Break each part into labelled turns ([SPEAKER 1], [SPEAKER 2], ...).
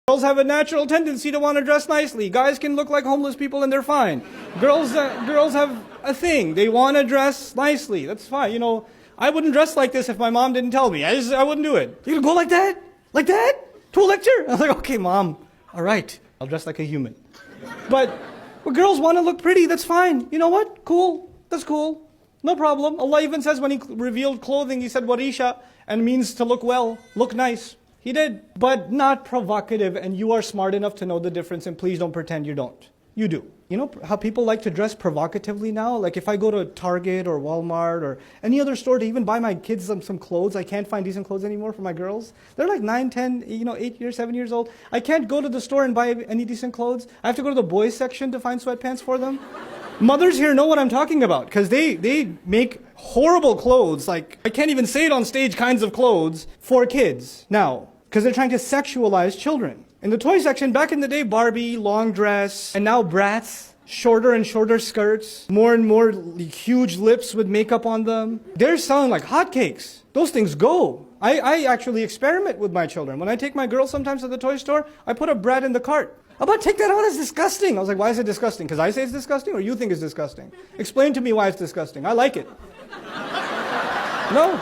[SPEAKER 1] Girls have a natural tendency to want to dress nicely. Guys can look like homeless people and they're fine. Girls have a thing. They want to dress nicely. That's fine. You know, I wouldn't dress like this if my mom didn't tell me. I wouldn't do it. You gonna go like that? Like that? To a lecture? I was like, okay, mom. All right. I'll dress like a human. But girls want to look pretty. That's fine. You know what? Cool. That's cool. No problem. Allah even says when He revealed clothing, He said, warisha, and means to look well, look nice. He did, but not provocative, and you are smart enough to know the difference, and please don't pretend you don't. You do. You know how people like to dress provocatively now? Like if I go to Target or Walmart or any other store to even buy my kids some clothes, I can't find decent clothes anymore for my girls. They're like 9, 10, 8 years, 7 years old. I can't go to the store and buy any decent clothes. I have to go to the boys section to find sweatpants for them. Mothers here know what I'm talking about, because they make horrible clothes, like I can't even say it on stage, kinds of clothes for kids now, because they're trying to sexualize children. In the toy section, back in the day, Barbie, long dress, and now brats, shorter and shorter skirts, more and more huge lips with makeup on them. They're selling like hotcakes. Those things go. I actually experiment with my children. When I take my girls sometimes to the toy store, I put a brat in the cart. How about take that out, it's disgusting. I was like, why is it disgusting? Because I say it's disgusting or you think it's disgusting? Explain to me why it's disgusting. I like it. No,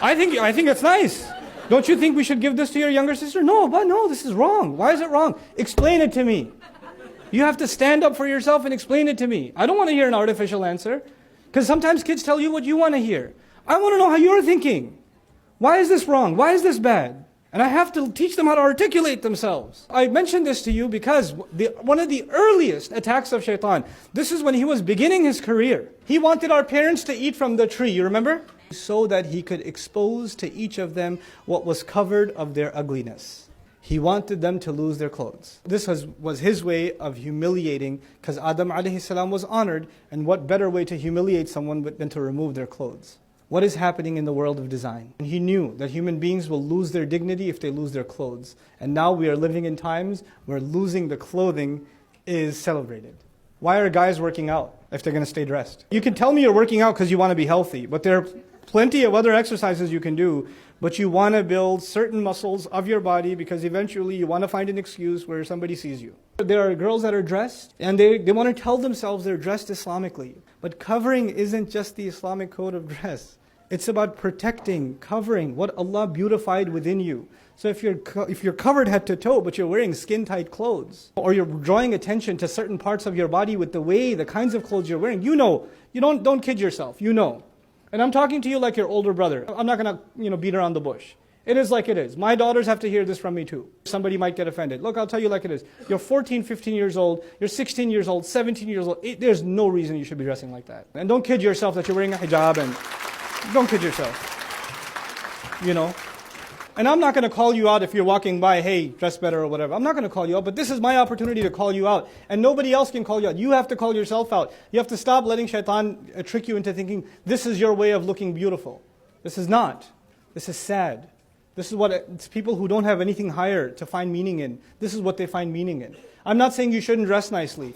[SPEAKER 1] I think it's nice. Don't you think we should give this to your younger sister? No, but no, this is wrong. Why is it wrong? Explain it to me. You have to stand up for yourself and explain it to me. I don't want to hear an artificial answer. Because sometimes kids tell you what you want to hear. I want to know how you're thinking. Why is this wrong? Why is this bad? And I have to teach them how to articulate themselves. I mentioned this to you because one of the earliest attacks of shaitan, this is when he was beginning his career. He wanted our parents to eat from the tree, you remember? So that he could expose to each of them what was covered of their ugliness. He wanted them to lose their clothes. This was his way of humiliating, because Adam alayhi salam was honored, and what better way to humiliate someone than to remove their clothes? What is happening in the world of design? And he knew that human beings will lose their dignity if they lose their clothes. And now we are living in times where losing the clothing is celebrated. Why are guys working out if they're going to stay dressed? You can tell me you're working out because you want to be healthy, but there are plenty of other exercises you can do, but you want to build certain muscles of your body because eventually you want to find an excuse where somebody sees you. There are girls that are dressed and they want to tell themselves they're dressed Islamically. But covering isn't just the Islamic code of dress. It's about protecting, covering what Allah beautified within you. So if you're covered head to toe, but you're wearing skin-tight clothes, or you're drawing attention to certain parts of your body with the kinds of clothes you're wearing, you know, don't kid yourself, you know. And I'm talking to you like your older brother. I'm not going to beat around the bush. It is like it is. My daughters have to hear this from me too. Somebody might get offended. Look, I'll tell you like it is. You're 14, 15 years old, you're 16 years old, 17 years old. There's no reason you should be dressing like that. And don't kid yourself that you're wearing a hijab, and don't kid yourself. You know? And I'm not going to call you out if you're walking by, hey, dress better or whatever. I'm not going to call you out, but this is my opportunity to call you out. And nobody else can call you out. You have to call yourself out. You have to stop letting shaitan trick you into thinking this is your way of looking beautiful. This is not. This is sad. This is what it's people who don't have anything higher to find meaning in. This is what they find meaning in. I'm not saying you shouldn't dress nicely.